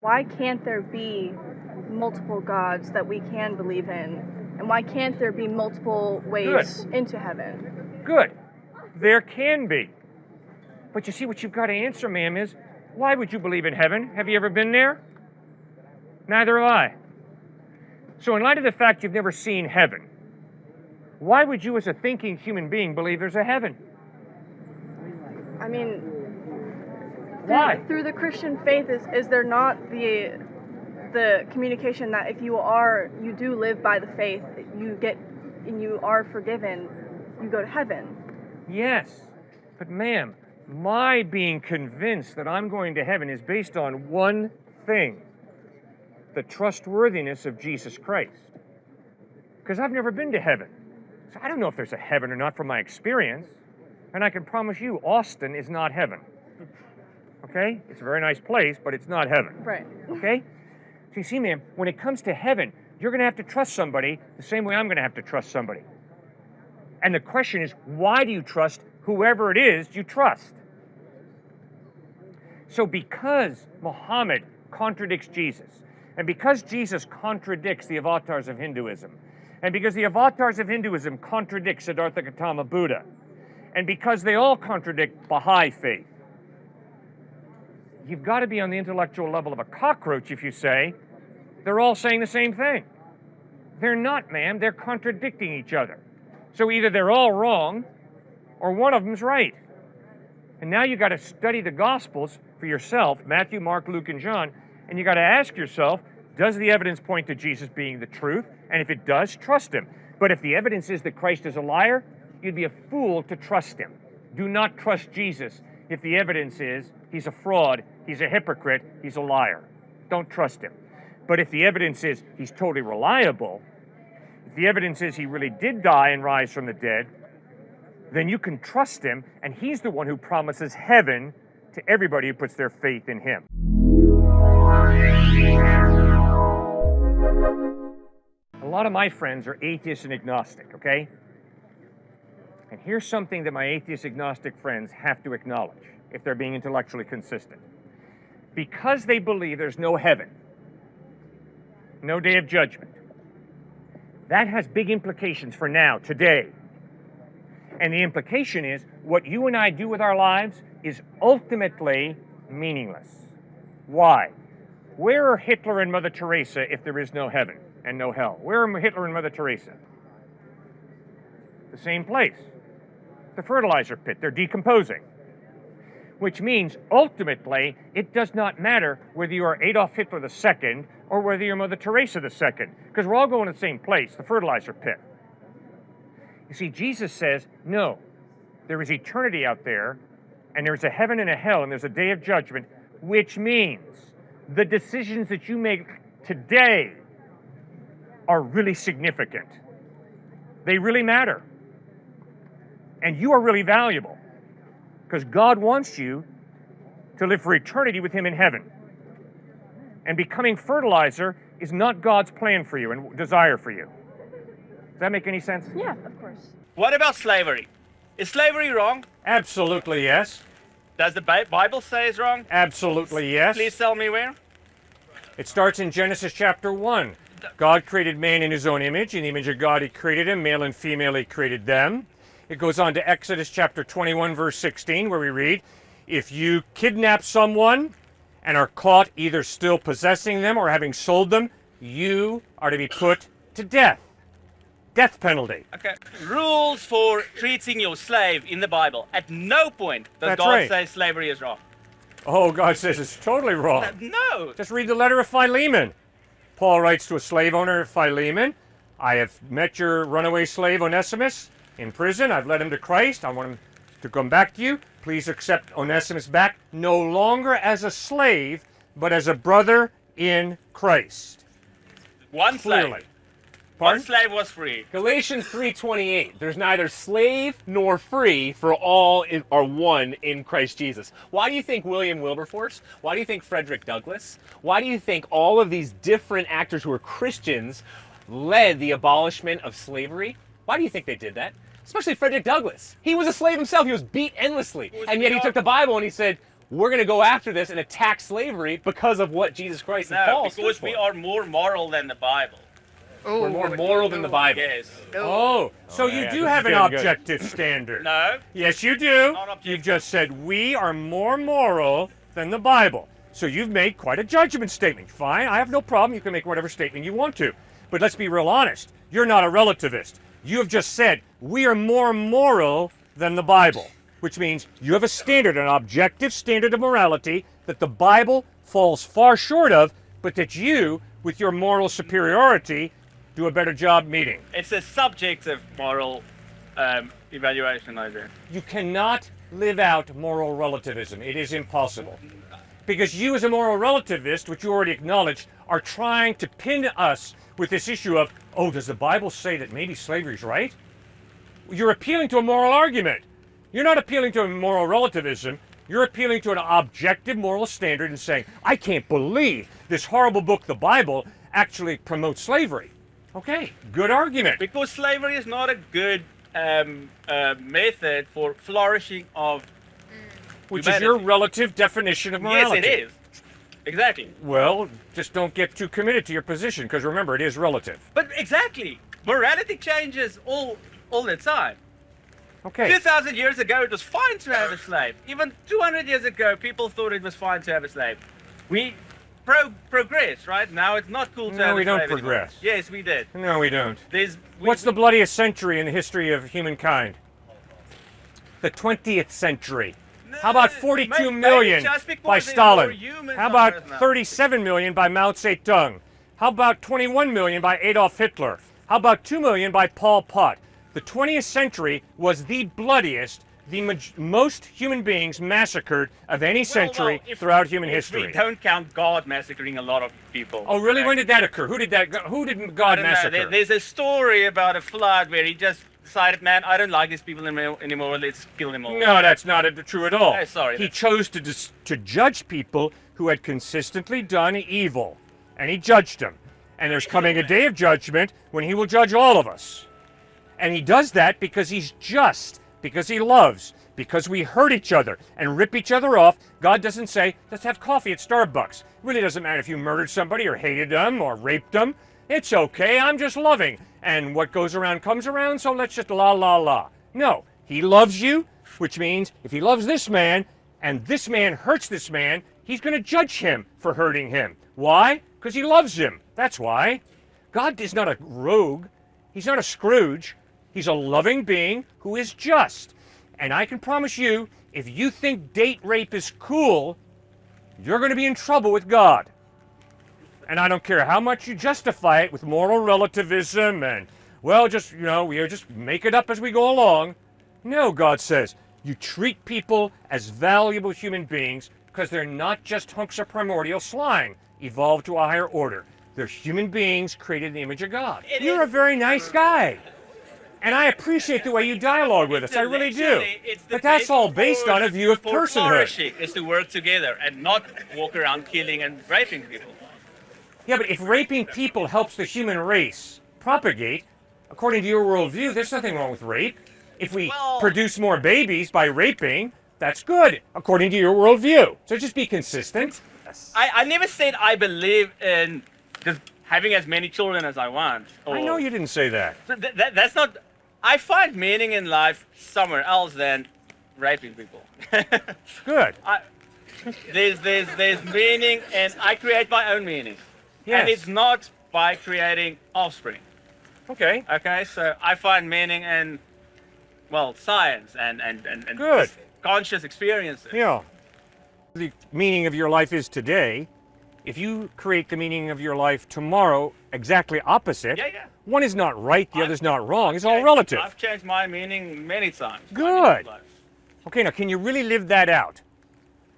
Why can't there be multiple gods that we can believe in? And why can't there be multiple ways into heaven? Good. There can be. But you see, what you've got to answer, ma'am, is why would you believe in heaven? Have you ever been there? Neither have I. So in light of the fact you've never seen heaven, why would you as a thinking human being believe there's a heaven? I mean, why? Through the Christian faith, is there not the communication that if you do live by the faith, you are forgiven, you go to heaven? Yes, but ma'am, my being convinced that I'm going to heaven is based on one thing: the trustworthiness of Jesus Christ. Because I've never been to heaven. So I don't know if there's a heaven or not from my experience. And I can promise you, Austin is not heaven. Okay? It's a very nice place, but it's not heaven. Right. Okay? So you see, ma'am, when it comes to heaven, you're going to have to trust somebody the same way I'm going to have to trust somebody. And the question is, why do you trust whoever it is you trust? So because Muhammad contradicts Jesus, and because Jesus contradicts the avatars of Hinduism, and because the avatars of Hinduism contradict Siddhartha Gautama Buddha, and because they all contradict Baha'i faith, you've got to be on the intellectual level of a cockroach if you say they're all saying the same thing. They're not, ma'am. They're contradicting each other. So either they're all wrong or one of them's right. And now you've got to study the Gospels for yourself, Matthew, Mark, Luke, and John, and you've got to ask yourself, does the evidence point to Jesus being the truth? And if it does, trust him. But if the evidence is that Christ is a liar, you'd be a fool to trust him. Do not trust Jesus if the evidence is he's a fraud, he's a hypocrite, he's a liar. Don't trust him. But if the evidence is he's totally reliable, if the evidence is he really did die and rise from the dead, then you can trust him, and he's the one who promises heaven to everybody who puts their faith in him. A lot of my friends are atheist and agnostic, okay? And here's something that my atheist agnostic friends have to acknowledge if they're being intellectually consistent. Because they believe there's no heaven, no day of judgment, that has big implications for now, today. And the implication is what you and I do with our lives is ultimately meaningless. Why? Where are Hitler and Mother Teresa if there is no heaven and no hell? Where are Hitler and Mother Teresa? The same place. The fertilizer pit. They're decomposing. Which means, ultimately, it does not matter whether you are Adolf Hitler II or whether you're Mother Teresa II, because we're all going to the same place, the fertilizer pit. You see, Jesus says, no, there is eternity out there, and there's a heaven and a hell, and there's a day of judgment, which means the decisions that you make today are really significant. They really matter. And you are really valuable, because God wants you to live for eternity with him in heaven. And becoming fertilizer is not God's plan for you and desire for you. Does that make any sense? Yeah, of course. What about slavery? Is slavery wrong? Absolutely yes. Does the Bible say it's wrong? Absolutely yes. Please tell me where. It starts in Genesis chapter 1. God created man in his own image. In the image of God he created him. Male and female he created them. It goes on to Exodus chapter 21, verse 16, where we read, if you kidnap someone and are caught either still possessing them or having sold them, you are to be put to death. Death penalty. Okay. Rules for treating your slave in the Bible. At no point does That's God right. say slavery is wrong. Oh, God says it's totally wrong. No. Just read the letter of Philemon. Paul writes to a slave owner, Philemon, I have met your runaway slave Onesimus in prison. I've led him to Christ. I want him to come back to you. Please accept Onesimus back, no longer as a slave, but as a brother in Christ. One Clearly. slave. Pardon? One slave was free. Galatians 3:28. There's neither slave nor free, for all are one in Christ Jesus. Why do you think William Wilberforce? Why do you think Frederick Douglass? Why do you think all of these different actors who were Christians led the abolishment of slavery? Why do you think they did that? Especially Frederick Douglass. He was a slave himself. He was beat endlessly. And yet he took the Bible and he said, we're going to go after this and attack slavery because of what Jesus Christ and No, Paul stood because for. we are more moral than the Bible. We're more moral than the Bible. Yes. Oh, so you yeah, do this have is an getting good. objective standard. No. Yes, you do. Not objective. You've just said we are more moral than the Bible. So you've made quite a judgment statement. Fine, I have no problem. You can make whatever statement you want to. But let's be real honest. You're not a relativist. You have just said we are more moral than the Bible, which means you have a standard, an objective standard of morality that the Bible falls far short of, but that you, with your moral superiority, do a better job meeting. It's a subjective moral evaluation, I think. You cannot live out moral relativism. It is impossible. Because you as a moral relativist, which you already acknowledged, are trying to pin us with this issue of, oh, does the Bible say that maybe slavery is right? You're appealing to a moral argument. You're not appealing to a moral relativism. You're appealing to an objective moral standard and saying, I can't believe this horrible book, the Bible, actually promotes slavery. Okay, good argument. Because slavery is not a good method for flourishing of Which humanity. is your relative definition of morality. Yes, it is. Exactly. Well, just don't get too committed to your position, because remember, it is relative. But exactly. Morality changes all the time. Okay. 2,000 years ago, it was fine to have a slave. Even 200 years ago, people thought it was fine to have a slave. We progress, right? Now it's not cool to have a slave. No, we don't anymore. progress. Yes, we did. No, we don't. We- What's the bloodiest century in the history of humankind? The 20th century. How about 42 maybe million just because by there's Stalin? more humans How on about Earth now. 37 million by Mao Zedong? How about 21 million by Adolf Hitler? How about 2 million by Pol Pot? The 20th century was the bloodiest, the most human beings massacred of any century throughout human history. We don't count God massacring a lot of people. Oh, really? When did that occur? Who did God I don't know. massacre? There's a story about a flood where he just decided, man, I don't like these people anymore. Let's kill them all. No, that's not true at all. Oh, sorry. He chose to judge people who had consistently done evil, and he judged them. And there's coming a day of judgment when he will judge all of us. And he does that because he's just, because he loves, because we hurt each other and rip each other off. God doesn't say, let's have coffee at Starbucks. It really doesn't matter if you murdered somebody or hated them or raped them. It's okay, I'm just loving. And what goes around comes around, so let's just la la la. No, he loves you, which means if he loves this man and this man hurts this man, he's going to judge him for hurting him. Why? Because he loves him. That's why. God is not a rogue. He's not a Scrooge. He's a loving being who is just. And I can promise you, if you think date rape is cool, you're going to be in trouble with God. And I don't care how much you justify it with moral relativism and, well, just, we just make it up as we go along. No, God says, you treat people as valuable human beings because they're not just hunks of primordial slime evolved to a higher order. They're human beings created in the image of God. You're a very nice guy. And I appreciate the way you dialogue with us. I really do. But that's all based on a view of personhood. Is to work together and not walk around killing and raping people. Yeah, but if raping people helps the human race propagate, according to your worldview, there's nothing wrong with rape. If we produce more babies by raping, that's good, according to your worldview. So just be consistent. I never said I believe in just having as many children as I want. I know you didn't say that. That's not... I find meaning in life somewhere else than raping people. Good. There's meaning, and I create my own meaning. Yes. And it's not by creating offspring. Okay. Okay, so I find meaning in, science and Good. conscious experiences. The meaning of your life is today. If you create the meaning of your life tomorrow exactly opposite, one is not right, the other's not wrong. It's all relative. I've changed my meaning many times. Good. Okay, now can you really live that out?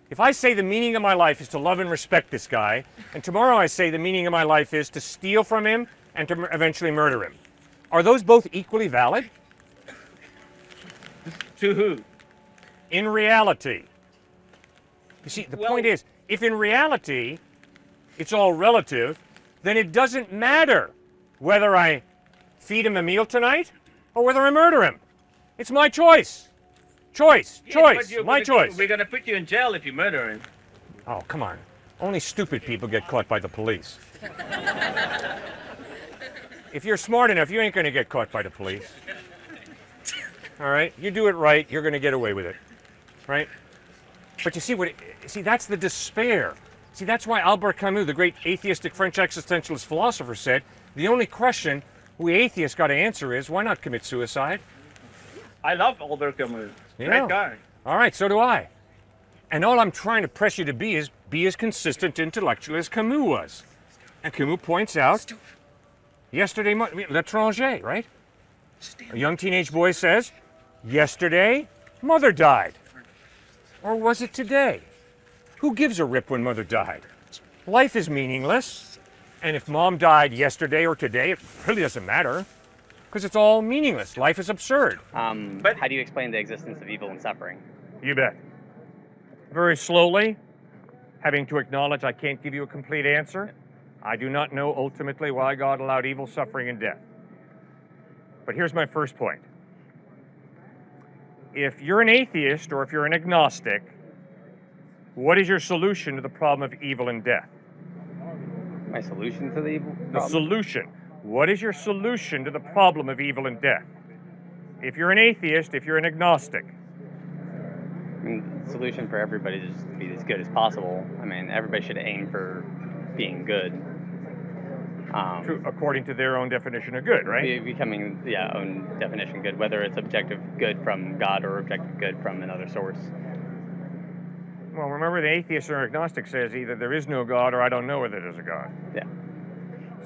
If I say the meaning of my life is to love and respect this guy, and tomorrow I say the meaning of my life is to steal from him and to eventually murder him, are those both equally valid? To who? In reality. You see, the point is, if in reality it's all relative, then it doesn't matter whether I feed him a meal tonight or whether I murder him. It's my choice. Choice. Yes, Choice. but you're My gonna choice. We're going to put you in jail if you murder him. Oh, come on. Only stupid people get caught by the police. If you're smart enough, you ain't going to get caught by the police. All right? You do it right, you're going to get away with it. Right? But you see that's the despair. See, that's why Albert Camus, the great atheistic French existentialist philosopher, said, the only question we atheists got to answer is, why not commit suicide? I love Albert Camus. Yeah. Great guy. All right, so do I. And all I'm trying to press you to be is be as consistent intellectually as Camus was. And Camus points out, yesterday, l'étranger, right? A young teenage boy says, yesterday, mother died. Or was it today? Who gives a rip when mother died? Life is meaningless. And if mom died yesterday or today, it really doesn't matter. Because it's all meaningless. Life is absurd. But how do you explain the existence of evil and suffering? You bet. Very slowly, having to acknowledge I can't give you a complete answer. I do not know ultimately why God allowed evil, suffering, and death. But here's my first point. If you're an atheist or if you're an agnostic, what is your solution to the problem of evil and death? My solution to the evil The problem? solution. What is your solution to the problem of evil and death? If you're an atheist, if you're an agnostic. I mean, the solution for everybody is just to be as good as possible. I mean, everybody should aim for being good. True, according to their own definition of good, right? Becoming, own definition good, whether it's objective good from God or objective good from another source. Well, remember, the atheist or agnostic says either there is no God or I don't know whether there's a God. Yeah.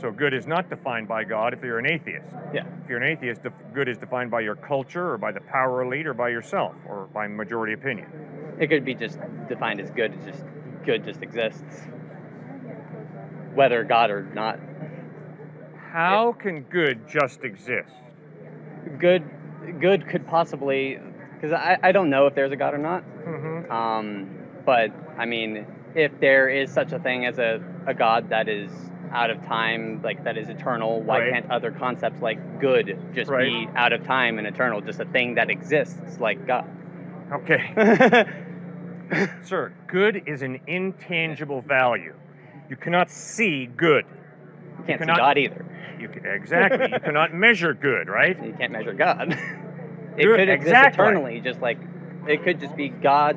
So good is not defined by God if you're an atheist. Yeah. If you're an atheist, good is defined by your culture or by the power elite or by yourself or by majority opinion. It could be just defined as good, good just exists. Whether God or not. How can good just exist? Good could possibly, because I don't know if there's a God or not. Mm-hmm. But, I mean, if there is such a thing as a God that is out of time, like that is eternal, why Right. can't other concepts like good just Right. be out of time and eternal, just a thing that exists like God? Okay. Sir, good is an intangible value. You cannot see good. You can't see cannot- God either. Exactly. You cannot measure good, right? You can't measure God. It Good, could exist exactly. eternally, just like it could just be God.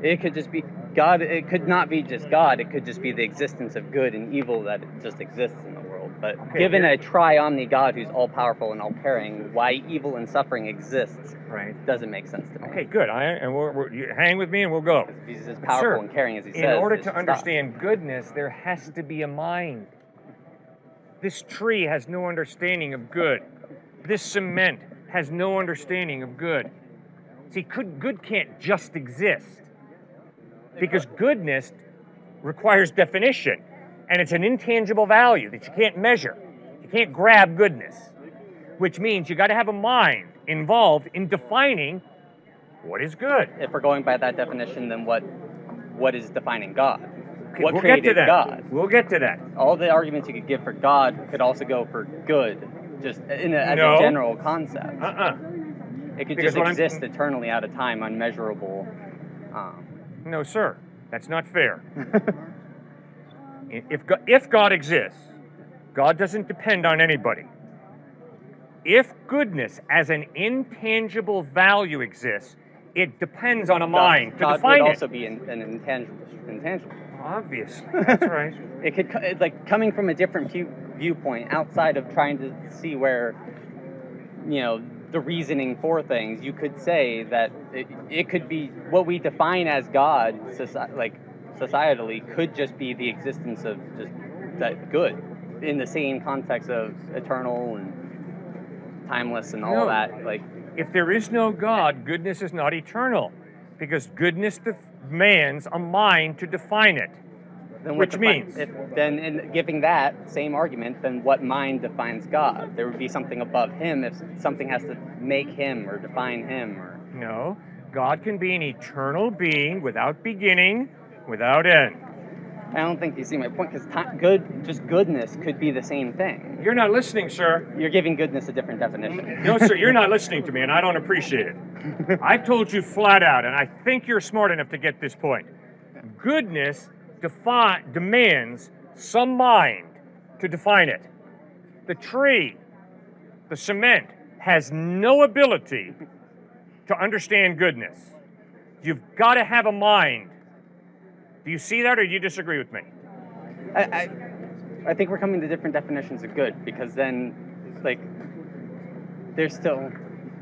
It could just be God. It could not be just God. It could just be the existence of good and evil that just exists in the world. But Okay, given here- a tri-omni God who's all-powerful and all-caring, why evil and suffering exists Right. doesn't make sense to me. Okay, good. You hang with me and we'll go. If he's as powerful Sir, and caring as he says. In order it to should understand goodness, there has to be a mind. This tree has no understanding of good. This cement has no understanding of good. See, good can't just exist. Because goodness requires definition. And it's an intangible value that you can't measure. You can't grab goodness. Which means you got to have a mind involved in defining what is good. stop. If we're going by that definition, then what is defining God? Okay, What we'll get to created that. God? We'll get to that. All the arguments you could give for God could also go for good, just as No. a general concept. It could Because just what I'm- exist eternally out of time, unmeasurable. No, sir. That's not fair. If God exists, God doesn't depend on anybody. If goodness as an intangible value exists, it depends on a mind to God define would it. also be an intangible. Obviously, that's right. It's like coming from a different viewpoint, outside of trying to see where, the reasoning for things. You could say that it could be what we define as God, societally, could just be the existence of just that good, in the same context of eternal and timeless and all No. that. Like, If there is no God, goodness is not eternal, because goodness demands a mind to define it. then Which means? then in giving that same argument, then what mind defines God? There would be something above him if something has to make him or define him. Or No, God can be an eternal being without beginning, without end. I don't think you see my point, because just goodness could be the same thing. You're not listening, sir. You're giving goodness a different definition. No, sir, you're not listening to me, and I don't appreciate it. I've told you flat out, and I think you're smart enough to get this point. Goodness demands some mind to define it. The tree, the cement, has no ability to understand goodness. You've got to have a mind. Do you see that, or do you disagree with me? I think we're coming to different definitions of good, because then, like, there's still,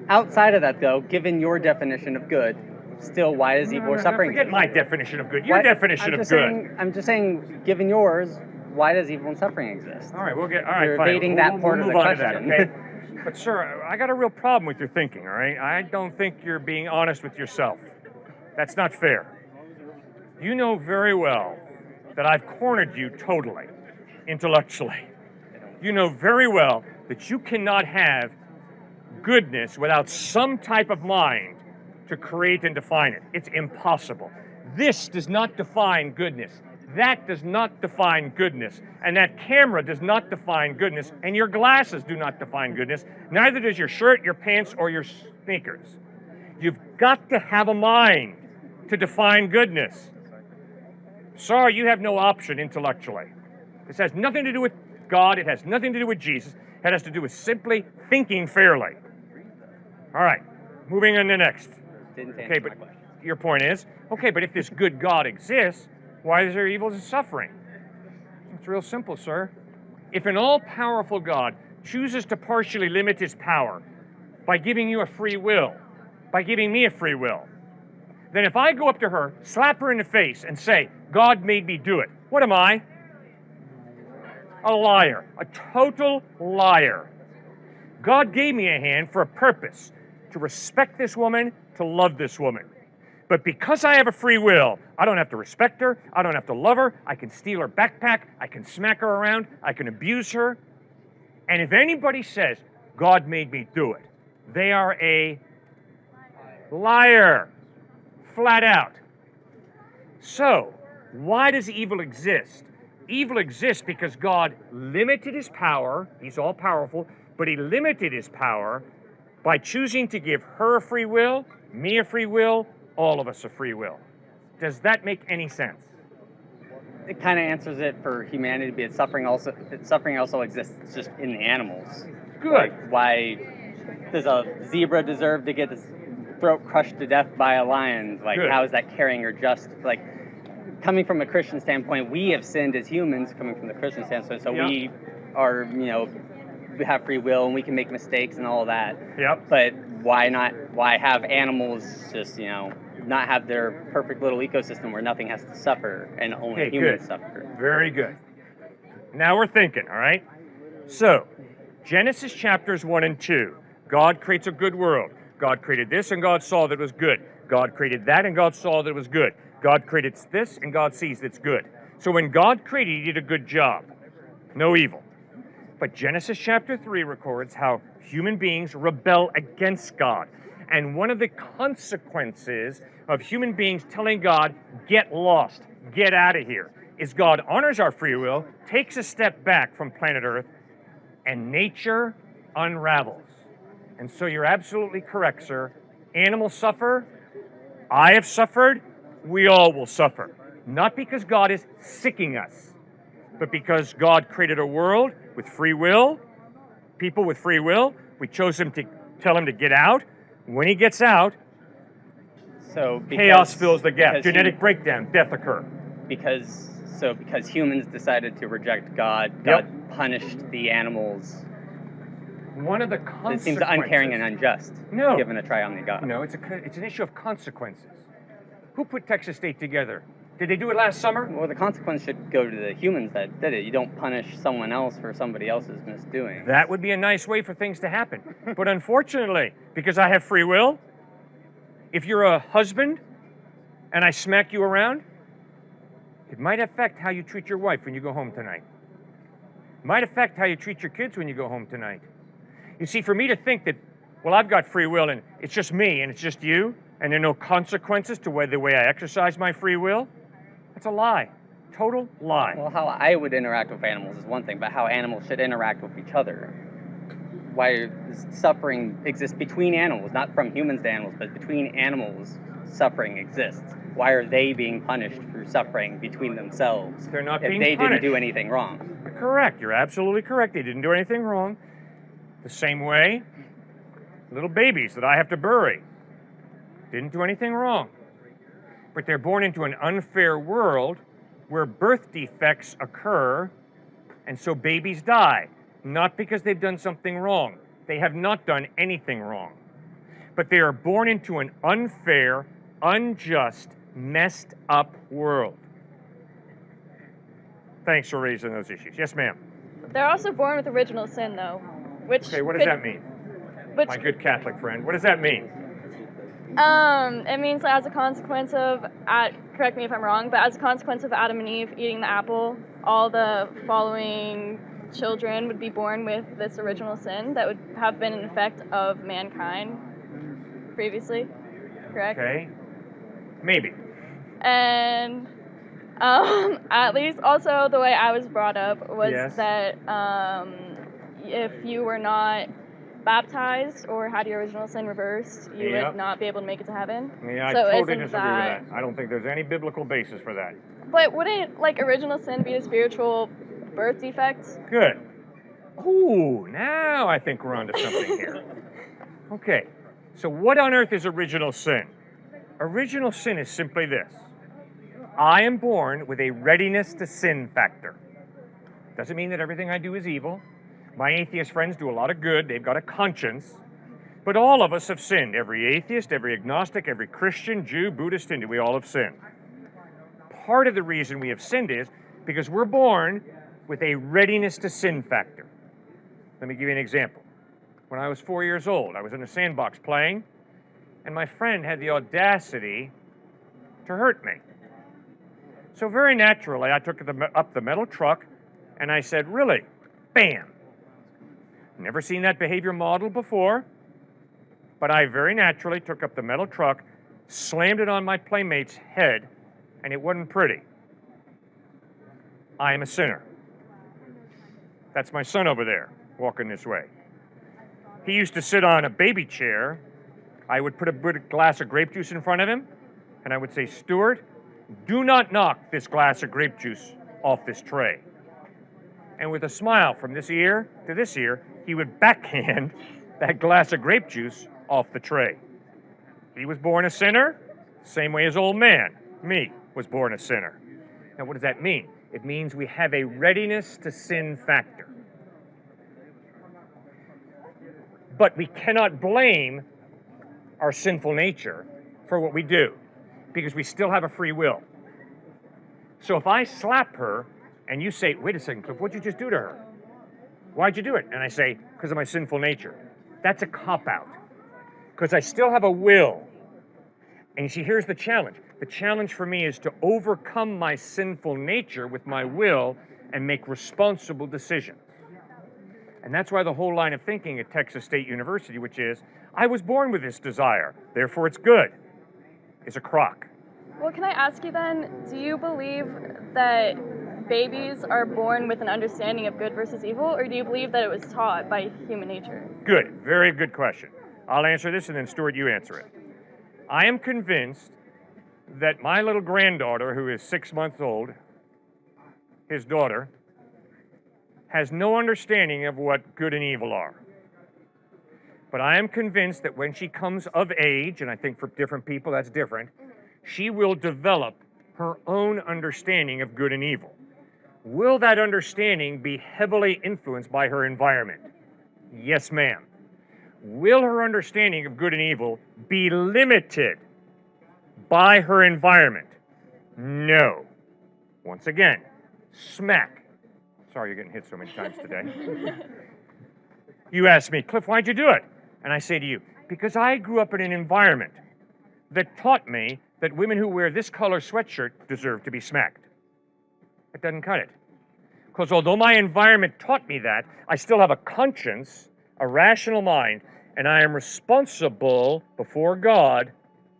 outside of that though, given your definition of good, still, why is evil or suffering? Forget my definition of good. Your definition of good. I'm just saying, given yours, why does evil and suffering exist? All right, all right, You're fine. evading that part of the move on question. to that, okay? But sir, I got a real problem with your thinking, all right? I don't think you're being honest with yourself. That's not fair. You know very well that I've cornered you totally, intellectually. You know very well that you cannot have goodness without some type of mind to create and define it. It's impossible. This does not define goodness. That does not define goodness. And that camera does not define goodness. And your glasses do not define goodness. Neither does your shirt, your pants, or your sneakers. You've got to have a mind to define goodness. Sorry, you have no option intellectually. This has nothing to do with God. It has nothing to do with Jesus. It has to do with simply thinking fairly. All right, moving on to next. Okay, but your point is, okay, but if this good God exists, why is there evil and suffering? It's real simple, sir. If an all-powerful God chooses to partially limit his power by giving you a free will, by giving me a free will, then if I go up to her, slap her in the face, and say, God made me do it, what am I? A liar, a total liar. God gave me a hand for a purpose, to respect this woman, to love this woman. But because I have a free will, I don't have to respect her, I don't have to love her, I can steal her backpack, I can smack her around, I can abuse her. And if anybody says, God made me do it, they are a liar, flat out. So, why does evil exist? Evil exists because God limited his power, he's all powerful, but he limited his power by choosing to give her a free will, me a free will, all of us a free will. Does that make any sense? It kind of answers it for humanity, but suffering also exists just in the animals. Good. Like, why does a zebra deserve to get its throat crushed to death by a lion? Like, Good. How is that caring or just? Like, coming from a Christian standpoint, we have sinned as humans, coming from the Christian standpoint, so we are, we have free will and we can make mistakes and all that. Yep. But why have animals just, not have their perfect little ecosystem where nothing has to suffer and only humans suffer? Very good. Now we're thinking, all right? So, Genesis chapters 1 and 2. God creates a good world. God created this and God saw that it was good. God created that and God saw that it was good. God created this and God sees that it's good. So when God created, he did a good job. No evil. But Genesis chapter 3 records how human beings rebel against God. And one of the consequences of human beings telling God, get lost, get out of here, is God honors our free will, takes a step back from planet Earth, and nature unravels. And so you're absolutely correct, sir. Animals suffer. I have suffered. We all will suffer. Not because God is sicking us, but because God created a world with free will, people with free will. We chose him to tell him to get out. When he gets out, chaos fills the gap. Genetic breakdown, death occur. Because humans decided to reject God, God punished the animals. One of the consequences. It seems uncaring and unjust. No. Given a try on the God. No, it's an issue of consequences. Who put Texas State together? Did they do it last summer? Well, the consequence should go to the humans that did it. You don't punish someone else for somebody else's misdoing. That would be a nice way for things to happen. But unfortunately, because I have free will, if you're a husband and I smack you around, it might affect how you treat your wife when you go home tonight. It might affect how you treat your kids when you go home tonight. You see, for me to think that, well, I've got free will and it's just me and it's just you, and there are no consequences to the way I exercise my free will, that's a lie. Total lie. Well, how I would interact with animals is one thing, but how animals should interact with each other. Why does suffering exist between animals, not from humans to animals, but between animals, suffering exists. Why are they being punished for suffering between themselves? They're not if being they punished. didn't do anything wrong. You're correct. You're absolutely correct. They didn't do anything wrong. The same way, little babies that I have to bury didn't do anything wrong. But they're born into an unfair world where birth defects occur, and so babies die. Not because they've done something wrong. They have not done anything wrong. But they are born into an unfair, unjust, messed up world. Thanks for raising those issues. Yes, ma'am. They're also born with original sin, though. Which Okay, what does that mean? Which, My good Catholic friend, what does that mean? it means as a consequence of, correct me if I'm wrong, but as a consequence of Adam and Eve eating the apple, all the following children would be born with this original sin that would have been an effect of mankind previously, correct? Okay, maybe. And at least also the way I was brought up was Yes. that if you were not baptized or had your original sin reversed, you Yep. would not be able to make it to heaven. Yeah, I So totally isn't disagree that- with that. I don't think there's any biblical basis for that. But wouldn't like original sin be a spiritual birth defect? Good. Ooh, now I think we're onto something here. Okay, so what on earth is original sin? Original sin is simply this. I am born with a readiness to sin factor. Doesn't mean that everything I do is evil. My atheist friends do a lot of good. They've got a conscience. But all of us have sinned. Every atheist, every agnostic, every Christian, Jew, Buddhist, Hindu, we all have sinned. Part of the reason we have sinned is because we're born with a readiness to sin factor. Let me give you an example. When I was 4 years old, I was in a sandbox playing, and my friend had the audacity to hurt me. So very naturally, I took up the metal truck, and I said, "Really?" Bam! Never seen that behavior model before, but I very naturally took up the metal truck, slammed it on my playmate's head, and it wasn't pretty. I am a sinner. That's my son over there, walking this way. He used to sit on a baby chair. I would put a glass of grape juice in front of him, and I would say, "Stuart, do not knock this glass of grape juice off this tray." And with a smile from this ear to this ear, he would backhand that glass of grape juice off the tray. He was born a sinner, same way as old man, me, was born a sinner. Now what does that mean? It means we have a readiness to sin factor. But we cannot blame our sinful nature for what we do, because we still have a free will. So if I slap her, and you say, "Wait a second, Cliff, what'd you just do to her? Why'd you do it?" And I say, "Because of my sinful nature." That's a cop-out, because I still have a will. And you see, here's the challenge. The challenge for me is to overcome my sinful nature with my will and make responsible decisions. And that's why the whole line of thinking at Texas State University, which is, I was born with this desire, therefore it's good, is a crock. Well, can I ask you then, do you believe that babies are born with an understanding of good versus evil, or do you believe that it was taught by human nature? Good, very good question. I'll answer this and then Stuart, you answer it. I am convinced that my little granddaughter, who is 6 months old, his daughter, has no understanding of what good and evil are. But I am convinced that when she comes of age, and I think for different people that's different, she will develop her own understanding of good and evil. Will that understanding be heavily influenced by her environment? Yes, ma'am. Will her understanding of good and evil be limited by her environment? No. Once again, smack. Sorry you're getting hit so many times today. You ask me, "Cliff, why'd you do it?" And I say to you, because I grew up in an environment that taught me that women who wear this color sweatshirt deserve to be smacked. It doesn't cut it. Because although my environment taught me that, I still have a conscience, a rational mind, and I am responsible before God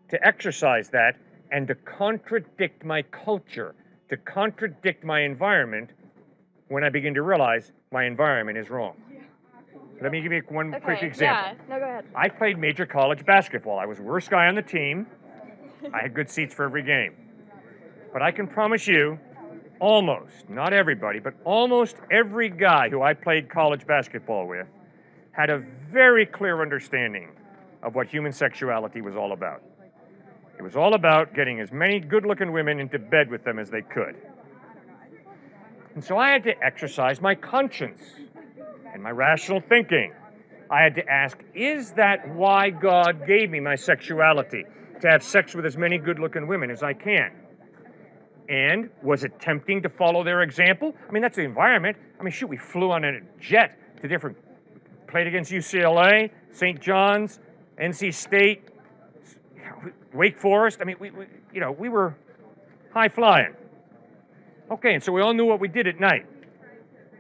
to exercise that and to contradict my culture, to contradict my environment when I begin to realize my environment is wrong. Let me give you one quick example. Yeah, no, go ahead. I played major college basketball. I was the worst guy on the team. I had good seats for every game. But I can promise you, almost, not everybody, but almost every guy who I played college basketball with had a very clear understanding of what human sexuality was all about. It was all about getting as many good-looking women into bed with them as they could. And so I had to exercise my conscience and my rational thinking. I had to ask, is that why God gave me my sexuality? To have sex with as many good-looking women as I can. And was it tempting to follow their example? I mean, that's the environment. I mean, shoot, we flew on a jet to different, played against UCLA, St. John's, NC State, Wake Forest. I mean, we were high flying. Okay, and so we all knew what we did at night.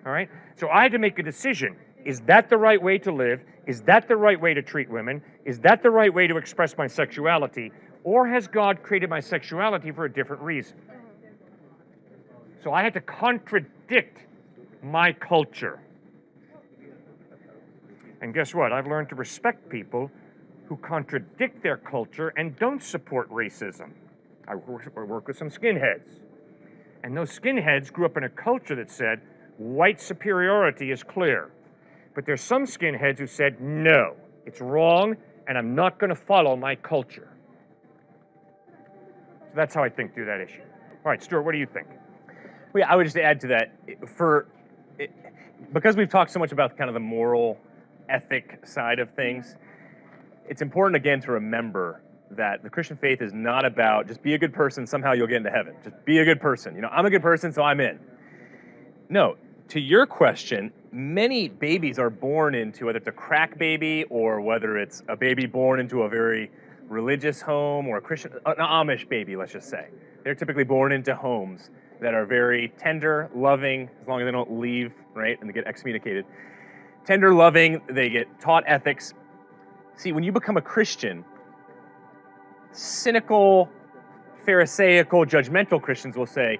All right? So I had to make a decision. Is that the right way to live? Is that the right way to treat women? Is that the right way to express my sexuality? Or has God created my sexuality for a different reason? So I had to contradict my culture. And guess what? I've learned to respect people who contradict their culture and don't support racism. I work with some skinheads. And those skinheads grew up in a culture that said, white superiority is clear. But there's some skinheads who said, no, it's wrong, and I'm not going to follow my culture. So that's how I think through that issue. All right, Stuart, what do you think? Well, yeah, I would just add to that, because we've talked so much about kind of the moral ethic side of things, it's important, again, to remember that the Christian faith is not about just be a good person, somehow you'll get into heaven. Just be a good person. You know, I'm a good person, so I'm in. No, to your question, many babies are born into, whether it's a crack baby or whether it's a baby born into a very religious home or a Christian, an Amish baby, let's just say. They're typically born into homes that are very tender, loving, as long as they don't leave, right, and they get excommunicated. Tender, loving, they get taught ethics. See, when you become a Christian, cynical, pharisaical, judgmental Christians will say,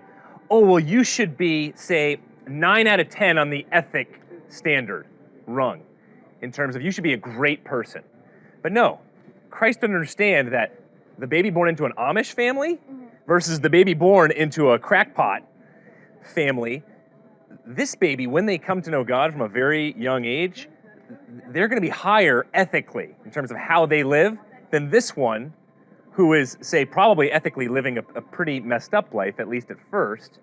oh, well, you should be, say, 9 out of 10 on the ethic standard rung, in terms of you should be a great person. But no, Christ doesn't understand that the baby born into an Amish family versus the baby born into a crackpot family, this baby, when they come to know God from a very young age, they're going to be higher ethically in terms of how they live than this one who is, say, probably ethically living a pretty messed up life, at least at first,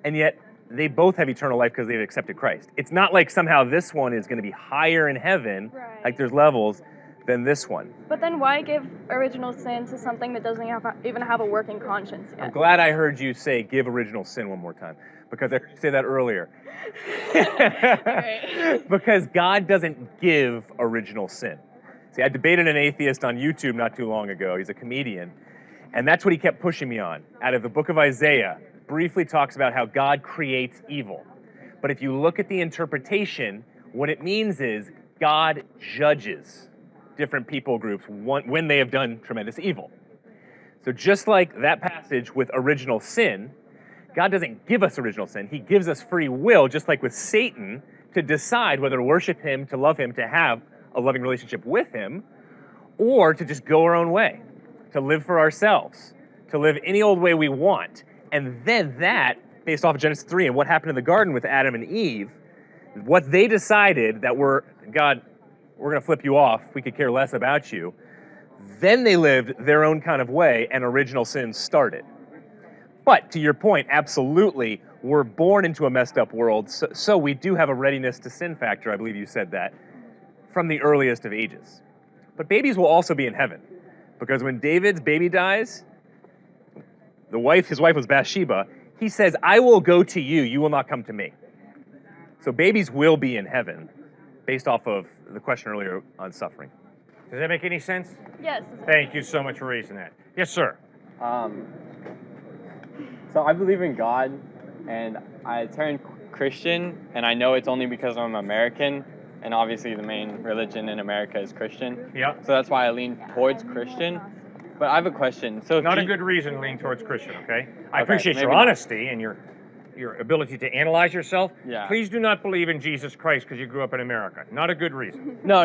and yet they both have eternal life because they've accepted Christ. It's not like somehow this one is going to be higher in heaven, Right. like there's levels, than this one. But then why give original sin to something that doesn't even have a working conscience yet? I'm glad I heard you say give original sin one more time, because I heard you say that earlier. Right. Because God doesn't give original sin. See, I debated an atheist on YouTube not too long ago. He's a comedian. And that's what he kept pushing me on. Out of the book of Isaiah, briefly talks about how God creates evil. But if you look at the interpretation, what it means is God judges different people groups when they have done tremendous evil. So just like that passage with original sin, God doesn't give us original sin. He gives us free will, just like with Satan, to decide whether to worship him, to love him, to have a loving relationship with him, or to just go our own way, to live for ourselves, to live any old way we want. And then that, based off of Genesis 3 and what happened in the garden with Adam and Eve, what they decided that we're going to flip you off, we could care less about you, then they lived their own kind of way and original sin started. But to your point, absolutely, we're born into a messed up world, so we do have a readiness to sin factor, I believe you said that, from the earliest of ages. But babies will also be in heaven, because when David's baby dies, his wife was Bathsheba, he says, I will go to you, you will not come to me. So babies will be in heaven, based off of the question earlier on suffering. Does that make any sense? Yes. Thank you so much for raising that. Yes, sir. So I believe in God, and I turned Christian, and I know it's only because I'm American, and obviously the main religion in America is Christian. Yeah. So that's why I lean towards Christian. But I have a question. So if Not a good reason to lean towards Christian, okay? I Okay, appreciate your maybe not. honesty and your ability to analyze yourself. Yeah. Please do not believe in Jesus Christ because you grew up in America. Not a good reason. No.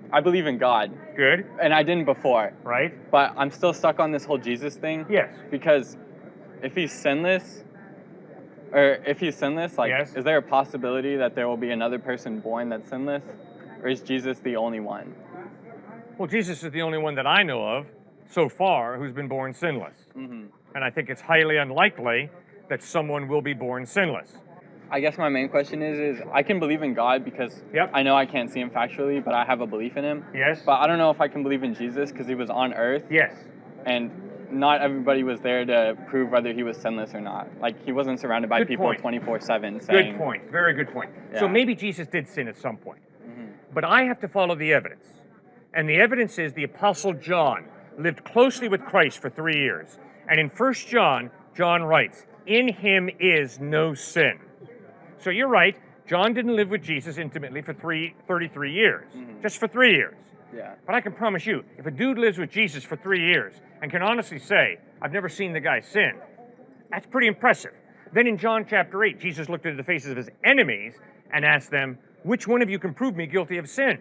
I believe in God, Good, and I didn't before. right? But I'm still stuck on this whole Jesus thing. Yes. Because if he's sinless, like, Yes. is there a possibility that there will be another person born that's sinless? Or is Jesus the only one? Well, Jesus is the only one that I know of so far who's been born sinless. Mm-hmm. And I think it's highly unlikely that someone will be born sinless. I guess my main question is I can believe in God because Yep. I know I can't see him factually, but I have a belief in him. Yes? But I don't know if I can believe in Jesus because he was on earth, Yes. and not everybody was there to prove whether he was sinless or not. Like, he wasn't surrounded by Good people point. 24/7 saying... Good point. Very good point. So Yeah. maybe Jesus did sin at some point. Mhm. But I have to follow the evidence. And the evidence is the Apostle John lived closely with Christ for 3 years. And in 1 John, John writes, "In him is no sin." So you're right, John didn't live with Jesus intimately for 33 years, just for 3 years. Yeah. But I can promise you, if a dude lives with Jesus for 3 years and can honestly say, I've never seen the guy sin, that's pretty impressive. Then in John chapter 8, Jesus looked into the faces of his enemies and asked them, which one of you can prove me guilty of sin?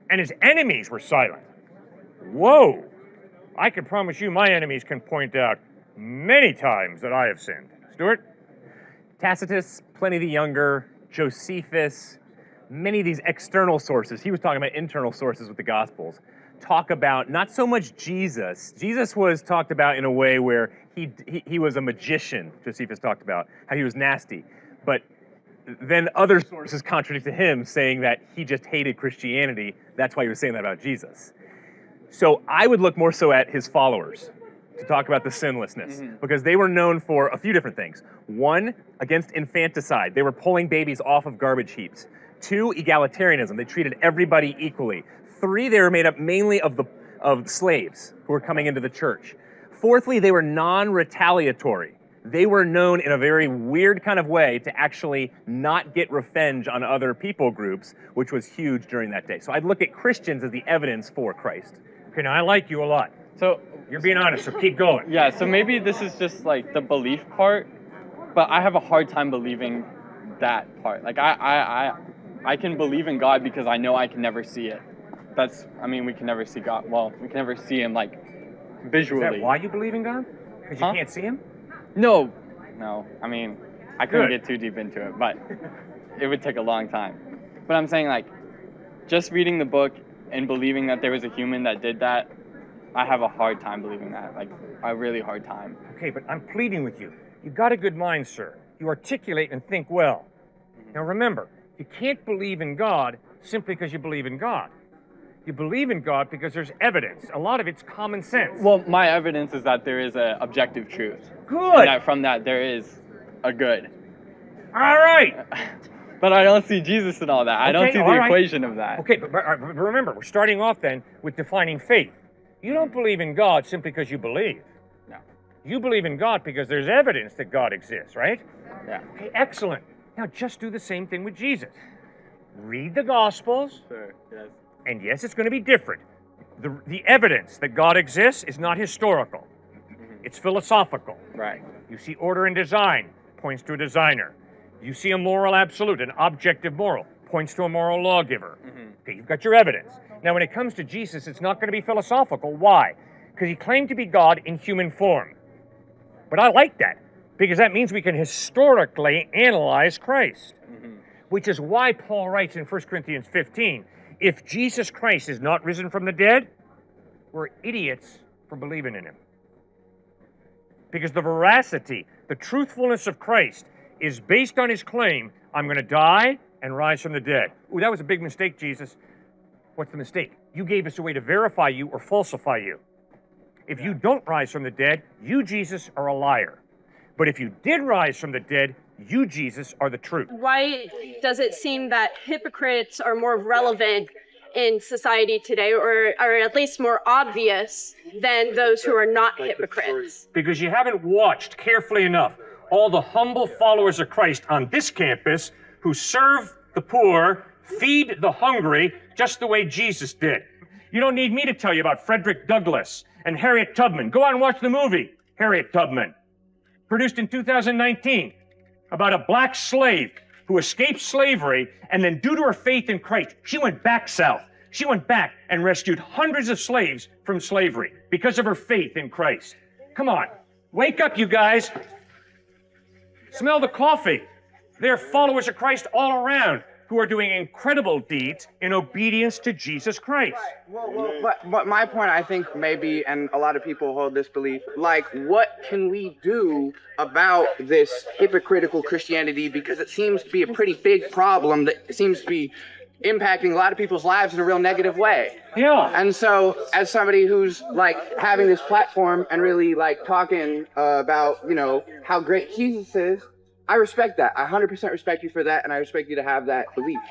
And his enemies were silent. Whoa! I can promise you my enemies can point out many times that I have sinned. Stuart? Tacitus, Pliny the Younger, Josephus, many of these external sources, he was talking about internal sources with the Gospels, talk about not so much Jesus. Jesus was talked about in a way where he was a magician, Josephus talked about, how he was nasty. But then other sources contradicted him, saying that he just hated Christianity. That's why he was saying that about Jesus. So I would look more so at his followers to talk about the sinlessness, because they were known for a few different things. One, against infanticide. They were pulling babies off of garbage heaps. Two, egalitarianism. They treated everybody equally. Three, they were made up mainly of slaves who were coming into the church. Fourthly, they were non-retaliatory. They were known in a very weird kind of way to actually not get revenge on other people groups, which was huge during that day. So I'd look at Christians as the evidence for Christ. Okay, now I like you a lot. So, You're being honest, so keep going. yeah, so maybe this is just like the belief part, but I have a hard time believing that part. Like, I can believe in God because I know I can never see it. We can never see God. Well, we can never see him, like, visually. Is that why you believe in God? Because you Huh? can't see him? No. I mean, I couldn't Good. get too deep into it, but it would take a long time. But I'm saying, like, just reading the book and believing that there was a human that did that, I have a hard time believing that. Like, a really hard time. Okay, but I'm pleading with you. You've got a good mind, sir. You articulate and think well. Now remember, you can't believe in God simply because you believe in God. You believe in God because there's evidence. A lot of it's common sense. Well, my evidence is that there is an objective truth. Good. And that from that, there is a good. All right. But I don't see Jesus in all that. I don't Okay, see all the right. equation of that. Okay, but remember, we're starting off then with defining faith. You don't believe in God simply because you believe. No. You believe in God because there's evidence that God exists, right? Yeah. Okay, excellent. Now just do the same thing with Jesus. Read the Gospels, Sure. Yes. and yes, it's going to be different. The evidence that God exists is not historical. It's philosophical. Right. You see order and design, points to a designer. You see a moral absolute, an objective moral, points to a moral lawgiver. Okay, you've got your evidence. Now, when it comes to Jesus, it's not going to be philosophical. Why? Because he claimed to be God in human form. But I like that, because that means we can historically analyze Christ. Which is why Paul writes in 1 Corinthians 15, if Jesus Christ is not risen from the dead, we're idiots for believing in him. Because the veracity, the truthfulness of Christ is based on his claim, I'm going to die and rise from the dead. Ooh, that was a big mistake, Jesus. What's the mistake? You gave us a way to verify you or falsify you. If you don't rise from the dead, you, Jesus, are a liar. But if you did rise from the dead, you, Jesus, are the truth. Why does it seem that hypocrites are more relevant in society today, or at least more obvious than those who are not hypocrites? Because you haven't watched carefully enough all the humble followers of Christ on this campus who serve the poor, feed the hungry, just the way Jesus did. You don't need me to tell you about Frederick Douglass and Harriet Tubman. Go out and watch the movie, Harriet Tubman, produced in 2019, about a black slave who escaped slavery, and then due to her faith in Christ, she went back south. She went back and rescued hundreds of slaves from slavery because of her faith in Christ. Come on, wake up, you guys. Smell the coffee. There are followers of Christ all around who are doing incredible deeds in obedience to Jesus Christ. But my point, I think maybe, and a lot of people hold this belief, like, what can we do about this hypocritical Christianity? Because it seems to be a pretty big problem that seems to be impacting a lot of people's lives in a real negative way. Yeah. And so, as somebody who's like having this platform and really like talking about, you know, how great Jesus is, I respect that. I 100% respect you for that, and I respect you to have that belief.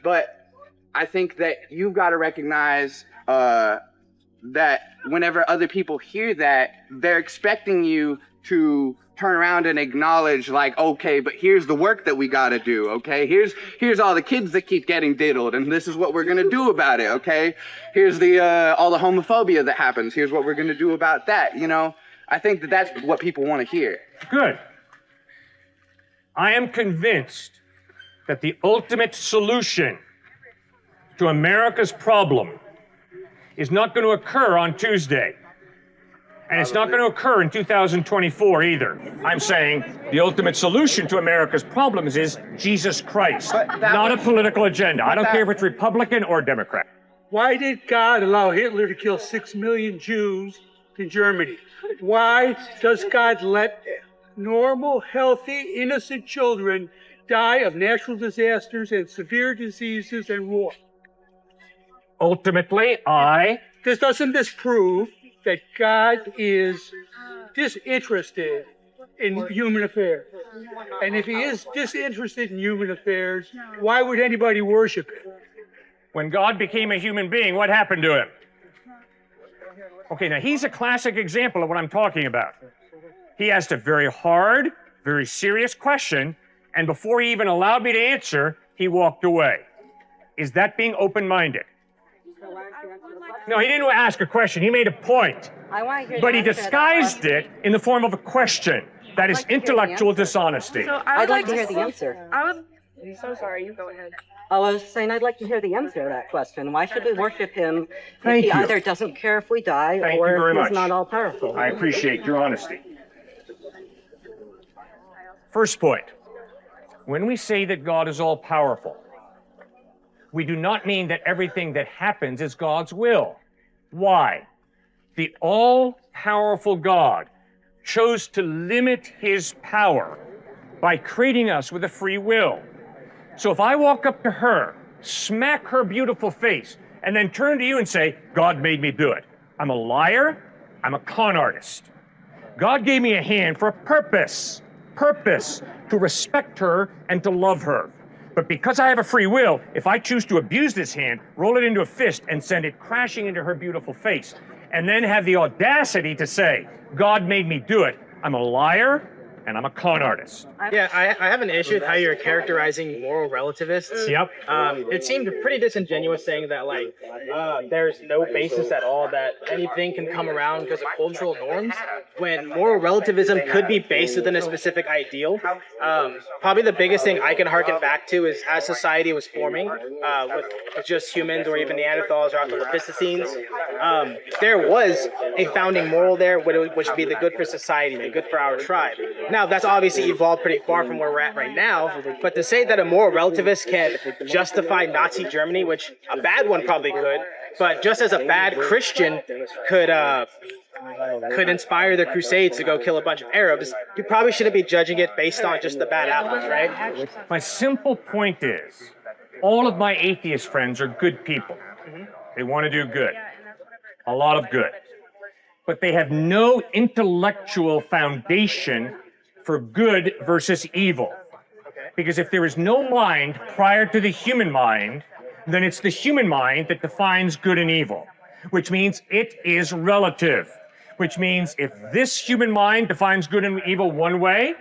But I think that you've got to recognize that whenever other people hear that, they're expecting you to turn around and acknowledge, like, okay, but here's the work that we got to do, okay? Here's all the kids that keep getting diddled, and this is what we're going to do about it, okay? Here's the all the homophobia that happens. Here's what we're going to do about that, you know? I think that that's what people want to hear. Good. I am convinced that the ultimate solution to America's problem is not going to occur on Tuesday. And it's not going to occur in 2024 either. I'm saying the ultimate solution to America's problems is Jesus Christ, not a political agenda. I don't care if it's Republican or Democrat. Why did God allow Hitler to kill 6 million Jews in Germany? Why does God let normal, healthy, innocent children die of natural disasters and severe diseases and war? Ultimately, Doesn't this prove that God is disinterested in human affairs? And if he is disinterested in human affairs, why would anybody worship him? When God became a human being, what happened to him? Okay, now he's a classic example of what I'm talking about. He asked a very hard, very serious question, and before he even allowed me to answer, he walked away. Is that being open-minded? No, he didn't ask a question. He made a point. But he disguised it in the form of a question. That is intellectual dishonesty. So I'd like to hear the answer. I'm so sorry. You go ahead. I was saying I'd like to hear the answer to that question. Why should we worship him if Thank he you. either doesn't care if we die Thank you or very if much. he's not all-powerful? I appreciate your honesty. First point, when we say that God is all-powerful, we do not mean that everything that happens is God's will. Why? The all-powerful God chose to limit his power by creating us with a free will. So if I walk up to her, smack her beautiful face, and then turn to you and say, God made me do it, I'm a liar, I'm a con artist. God gave me a hand for a purpose, to respect her and to love her. But because I have a free will, if I choose to abuse this hand, roll it into a fist and send it crashing into her beautiful face, and then have the audacity to say, God made me do it, I'm a liar and I'm a con artist. Yeah, I have an issue with how you're characterizing moral relativists. Yep. It seemed pretty disingenuous saying that, like, there's no basis at all that anything can come around because of cultural norms, when moral relativism could be based within a specific ideal. Probably the biggest thing I can harken back to is as society was forming, with just humans or even Neanderthals or Australopithecines, there was a founding moral there, which would be the good for society, the good for our tribe. Now, that's obviously evolved pretty far from where we're at right now, but to say that a moral relativist can justify Nazi Germany, which a bad one probably could, but just as a bad Christian could inspire the Crusades to go kill a bunch of Arabs, you probably shouldn't be judging it based on just the bad apples, right? My simple point is, all of my atheist friends are good people. They want to do good, a lot of good. But they have no intellectual foundation for good versus evil. Because if there is no mind prior to the human mind, then it's the human mind that defines good and evil, which means it is relative, which means if this human mind defines good and evil one way,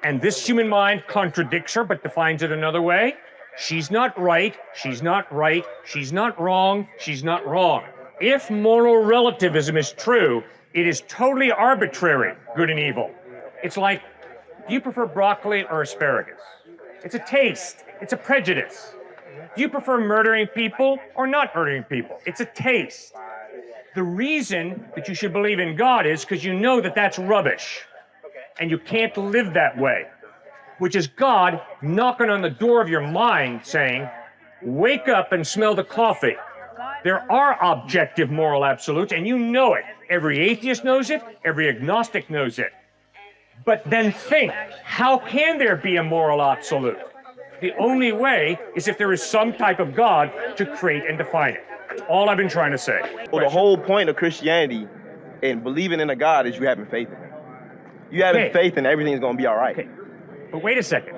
and this human mind contradicts her but defines it another way, She's not right, she's not right, she's not wrong, she's not wrong. If moral relativism is true, it is totally arbitrary, good and evil. It's like, do you prefer broccoli or asparagus? It's a taste, it's a prejudice. Do you prefer murdering people or not murdering people? It's a taste. The reason that you should believe in God is because you know that that's rubbish. And you can't live that way. Which is God knocking on the door of your mind saying, wake up and smell the coffee. There are objective moral absolutes, and you know it. Every atheist knows it, every agnostic knows it. But then think, how can there be a moral absolute? The only way is if there is some type of God to create and define it. That's all I've been trying to say. Well, the whole point of Christianity and believing in a God is you having faith in Him. You having faith and everything's going to be all right. Okay. But wait a second.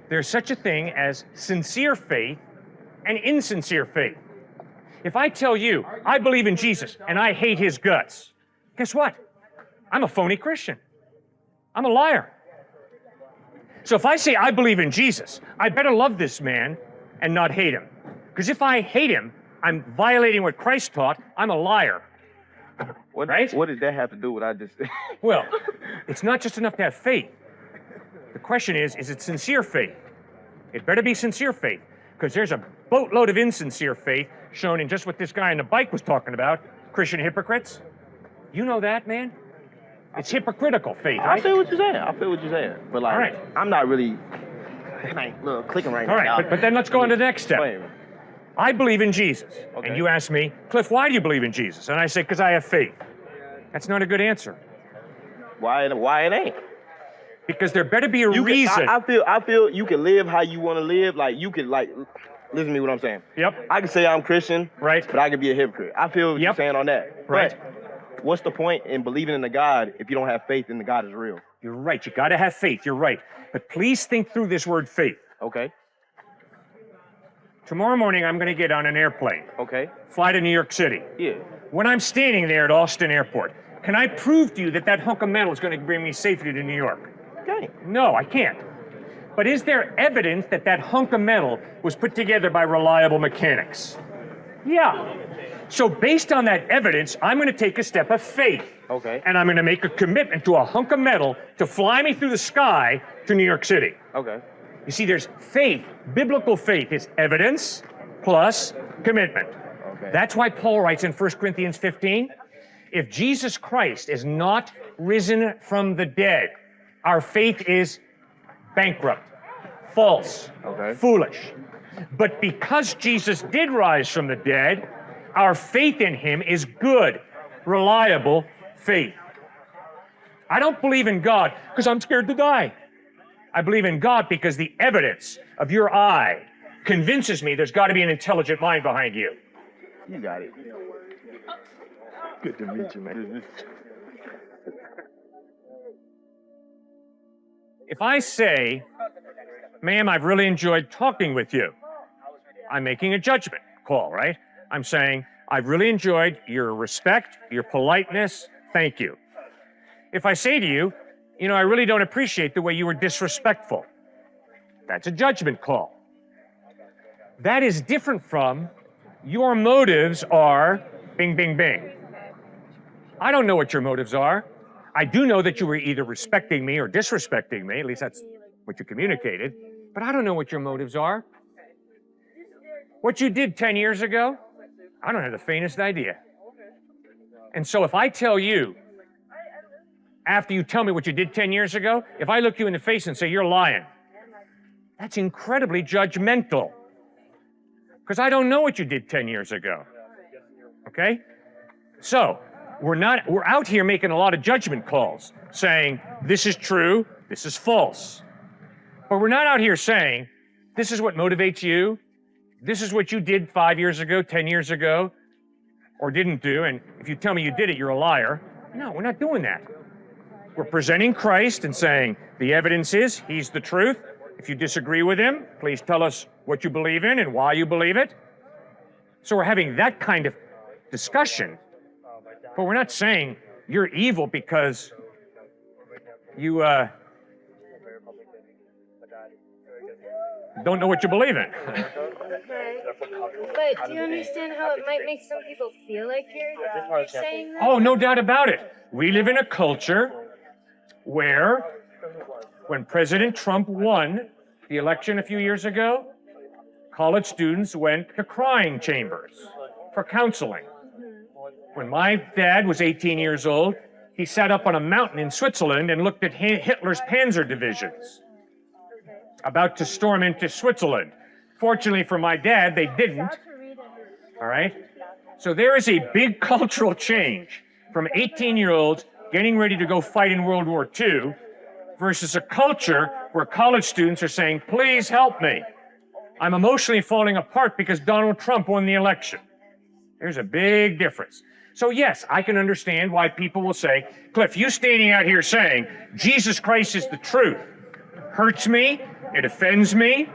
There's such a thing as sincere faith and insincere faith. If I tell you I believe in Jesus and I hate his guts, guess what? I'm a phony Christian. I'm a liar. So if I say I believe in Jesus, I better love this man and not hate him. Because if I hate him, I'm violating what Christ taught. I'm a liar. Right? What did that have to do with what I just said? Well, it's not just enough to have faith. The question is it sincere faith? It better be sincere faith, because there's a boatload of insincere faith shown in just what this guy on the bike was talking about, Christian hypocrites. You know that, man? It's hypocritical faith, right? I feel what you're saying. But like, all right. I'm not really clicking right now. All right, but then let's go on to the next step. I believe in Jesus. Okay. And you ask me, Cliff, why do you believe in Jesus? And I say, because I have faith. That's not a good answer. Why it ain't? Because there better be a reason. I feel you can live how you want to live. Like, you can, like, listen to me what I'm saying. Yep. I can say I'm Christian, right? But I can be a hypocrite. I feel what you're saying on that. Right. But what's the point in believing in the God if you don't have faith in the God is real? You're right. You got to have faith. You're right. But please think through this word faith. Okay. Tomorrow morning, I'm going to get on an airplane. Okay. Fly to New York City. Yeah. When I'm standing there at Austin Airport, can I prove to you that that hunk of metal is going to bring me safely to New York? Okay. No, I can't. But is there evidence that that hunk of metal was put together by reliable mechanics? Yeah. So based on that evidence, I'm going to take a step of faith. Okay. And I'm going to make a commitment to a hunk of metal to fly me through the sky to New York City. Okay. You see, there's faith. Biblical faith is evidence plus commitment. Okay. That's why Paul writes in 1 Corinthians 15, if Jesus Christ is not risen from the dead, our faith is bankrupt, false, foolish. But because Jesus did rise from the dead, our faith in him is good, reliable faith. I don't believe in God because I'm scared to die. I believe in God because the evidence of your eye convinces me there's got to be an intelligent mind behind you. You got it. Good to meet you, man. If I say, ma'am, I've really enjoyed talking with you, I'm making a judgment call, right? I'm saying, I've really enjoyed your respect, your politeness, thank you. If I say to you, you know, I really don't appreciate the way you were disrespectful, that's a judgment call. That is different from, your motives are bing, bing, bing. I don't know what your motives are. I do know that you were either respecting me or disrespecting me, at least that's what you communicated, but I don't know what your motives are. What you did 10 years ago, I don't have the faintest idea. And so if I tell you, after you tell me what you did 10 years ago, if I look you in the face and say, you're lying, that's incredibly judgmental. Because I don't know what you did 10 years ago. Okay? So, we're out here making a lot of judgment calls, saying, this is true, this is false. But we're not out here saying, this is what motivates you, this is what you did 5 years ago, 10 years ago, or didn't do, and if you tell me you did it, you're a liar. No, we're not doing that. We're presenting Christ and saying, the evidence is, he's the truth. If you disagree with him, please tell us what you believe in and why you believe it. So we're having that kind of discussion, but we're not saying you're evil because you Don't know what you believe in. But do you understand how it might make some people feel like you're saying that? Oh, no doubt about it. We live in a culture where, when President Trump won the election a few years ago, college students went to crying chambers for counseling. When my dad was 18 years old, he sat up on a mountain in Switzerland and looked at Hitler's panzer divisions about to storm into Switzerland. Fortunately for my dad, they didn't. All right? So there is a big cultural change from 18-year-olds getting ready to go fight in World War II versus a culture where college students are saying, please help me. I'm emotionally falling apart because Donald Trump won the election. There's a big difference. So yes, I can understand why people will say, Cliff, you standing out here saying Jesus Christ is the truth hurts me, it offends me.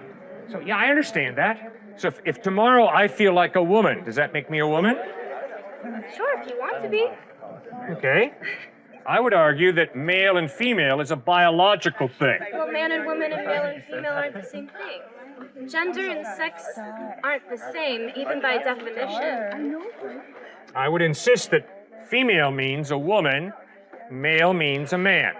So yeah, I understand that. So if tomorrow I feel like a woman, does that make me a woman? Sure, if you want to be. Okay. I would argue that male and female is a biological thing. Well, man and woman and male and female aren't the same thing. Gender and sex aren't the same, even by definition. I would insist that female means a woman, male means a man.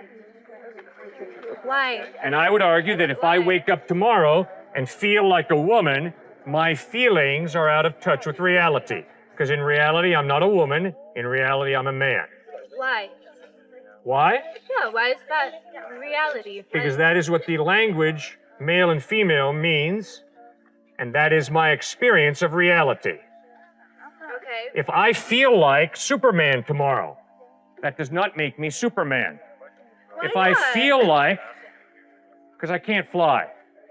Why? And I would argue that if I wake up tomorrow and feel like a woman, my feelings are out of touch with reality. Because in reality, I'm not a woman. In reality, I'm a man. Why? Why? Yeah, why is that reality? Because that is what the language male and female means, and that is my experience of reality. Okay. If I feel like Superman tomorrow, that does not make me Superman. Why if not? I feel like, because I can't fly,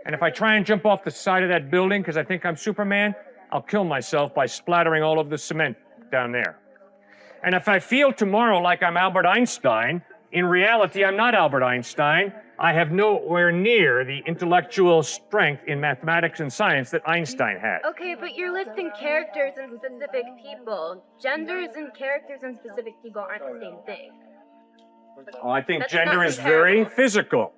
and if I try and jump off the side of that building because I think I'm Superman, I'll kill myself by splattering all of the cement down there. And if I feel tomorrow like I'm Albert Einstein, in reality, I'm not Albert Einstein. I have nowhere near the intellectual strength in mathematics and science that Einstein had. Okay, but you're listing characters and specific people. Genders and characters and specific people aren't the same thing. Oh, I think That's gender not is very comparable. physical.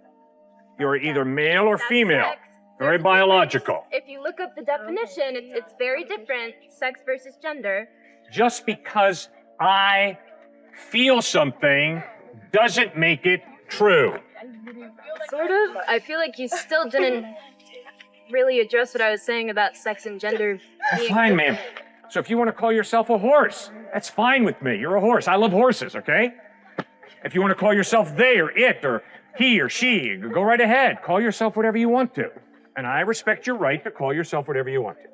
You're either male or That's female. sex. Very There's a biological. difference. If you look up the definition, it's very different, sex versus gender. Just because I feel something doesn't make it true. Sort of. I feel like you still didn't really address what I was saying about sex and gender being Fine, ma'am. So if you want to call yourself a horse, that's fine with me. You're a horse. I love horses, okay? If you want to call yourself they or it or he or she, go right ahead. Call yourself whatever you want to. And I respect your right to call yourself whatever you want to.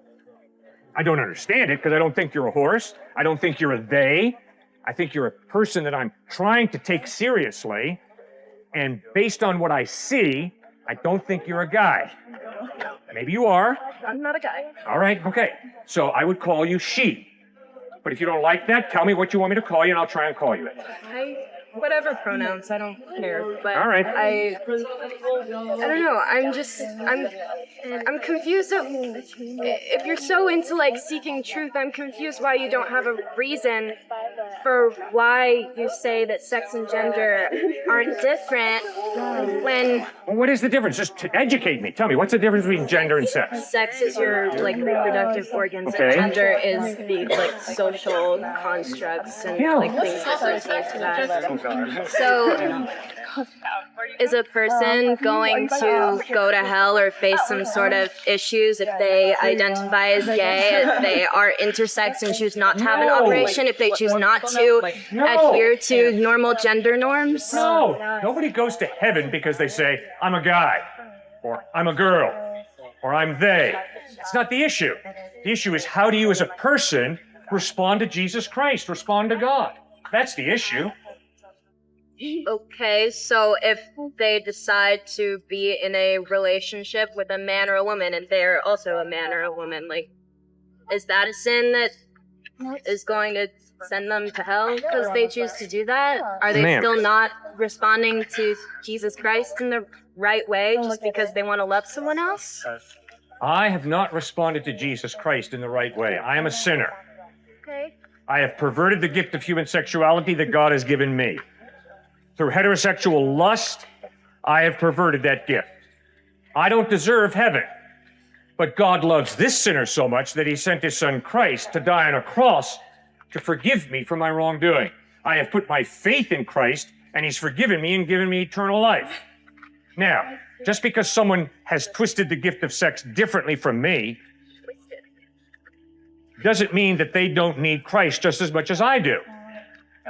I don't understand it because I don't think you're a horse. I don't think you're a they. I think you're a person that I'm trying to take seriously. And based on what I see, I don't think you're a guy. Maybe you are. I'm not a guy. All right, okay. So I would call you she. But if you don't like that, tell me what you want me to call you and I'll try and call you it. Whatever pronouns, I don't care. But All right. I don't know. I'm confused. If you're so into like seeking truth, I'm confused why you don't have a reason for why you say that sex and gender aren't different when Well, what is the difference? Just to educate me. Tell me, what's the difference between gender and sex? sex is your like reproductive organs Okay. and gender is the like social constructs and Yeah. like things that pertain to that. So is a person going to go to hell or face some sort of issues if they identify as gay, if they are intersex and choose not to have an operation, if they choose not to adhere to normal gender norms? No, nobody goes to heaven because they say, I'm a guy, or I'm a girl, or I'm they. It's not the issue. The issue is how do you as a person respond to Jesus Christ, respond to God? That's the issue. Okay, so if they decide to be in a relationship with a man or a woman and they're also a man or a woman, like, is that a sin that is going to send them to hell because they choose to do that? Are they Ma'am. still not responding to Jesus Christ in the right way just because they want to love someone else? I have not responded to Jesus Christ in the right way. I am a sinner. Okay. I have perverted the gift of human sexuality that God has given me. Through heterosexual lust, I have perverted that gift. I don't deserve heaven. But God loves this sinner so much that he sent his son Christ to die on a cross to forgive me for my wrongdoing. I have put my faith in Christ, and he's forgiven me and given me eternal life. Now, just because someone has twisted the gift of sex differently from me doesn't mean that they don't need Christ just as much as I do.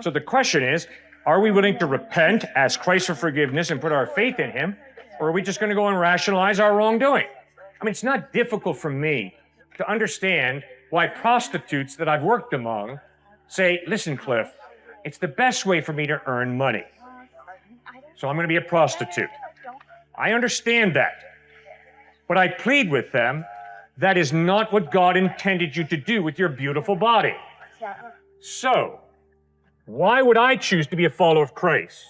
So the question is, are we willing to repent, ask Christ for forgiveness, and put our faith in him, or are we just going to go and rationalize our wrongdoing? I mean, it's not difficult for me to understand why prostitutes that I've worked among say, listen, Cliff, it's the best way for me to earn money. So I'm going to be a prostitute. I understand that. But I plead with them, that is not what God intended you to do with your beautiful body. So, why would I choose to be a follower of Christ?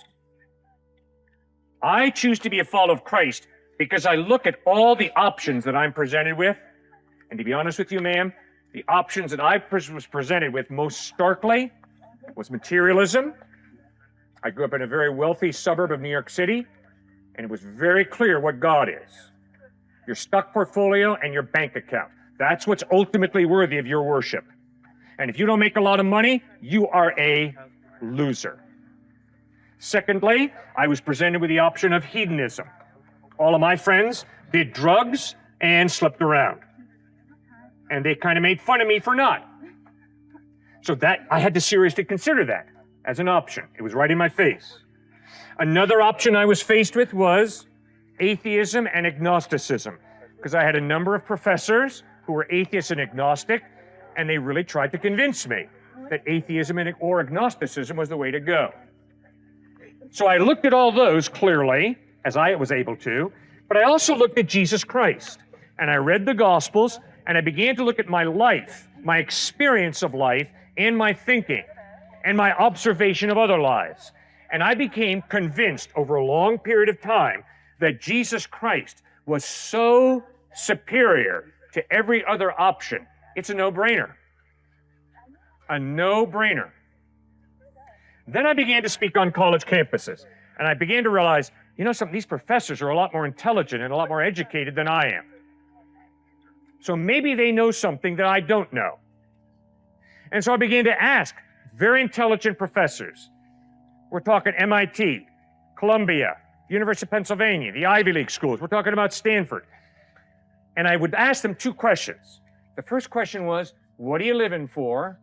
I choose to be a follower of Christ because I look at all the options that I'm presented with, and to be honest with you, ma'am, the options that I was presented with most starkly was materialism. I grew up in a very wealthy suburb of New York City, and it was very clear what God is. Your stock portfolio and your bank account. That's what's ultimately worthy of your worship. And if you don't make a lot of money, you are a loser. Secondly, I was presented with the option of hedonism. All of my friends did drugs and slept around. And they kind of made fun of me for not. So that, I had to seriously consider that as an option. It was right in my face. Another option I was faced with was atheism and agnosticism, because I had a number of professors who were atheists and agnostic, and they really tried to convince me that atheism or agnosticism was the way to go. So I looked at all those clearly, as I was able to, but I also looked at Jesus Christ, and I read the Gospels, and I began to look at my life, my experience of life, and my thinking, and my observation of other lives. And I became convinced over a long period of time that Jesus Christ was so superior to every other option. It's a no-brainer. A no-brainer. Then I began to speak on college campuses, and I began to realize, you know something, these professors are a lot more intelligent and a lot more educated than I am. So maybe they know something that I don't know. And so I began to ask very intelligent professors. We're talking MIT, Columbia, University of Pennsylvania, the Ivy League schools. We're talking about Stanford. And I would ask them two questions. The first question was, what are you living for?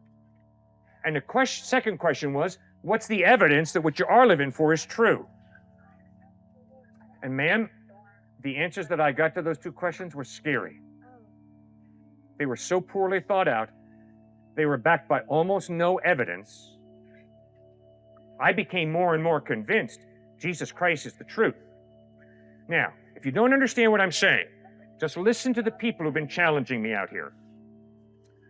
And the second question was, what's the evidence that what you are living for is true? And ma'am, the answers that I got to those two questions were scary. They were so poorly thought out. They were backed by almost no evidence. I became more and more convinced Jesus Christ is the truth. Now, if you don't understand what I'm saying, just listen to the people who've been challenging me out here.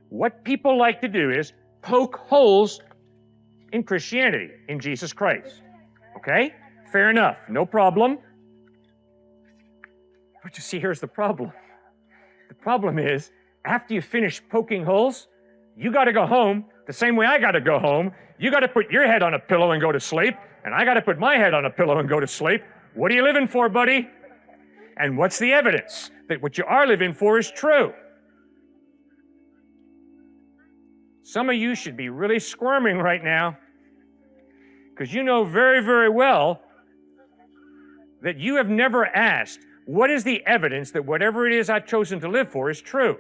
What people like to do is poke holes in Christianity, in Jesus Christ. Okay? Fair enough. No problem. But you see, here's the problem. The problem is, after you finish poking holes, you got to go home the same way I got to go home. You got to put your head on a pillow and go to sleep, and I got to put my head on a pillow and go to sleep. What are you living for, buddy? And what's the evidence that what you are living for is true? Some of you should be really squirming right now, because you know very, very well that you have never asked, what is the evidence that whatever it is I've chosen to live for is true?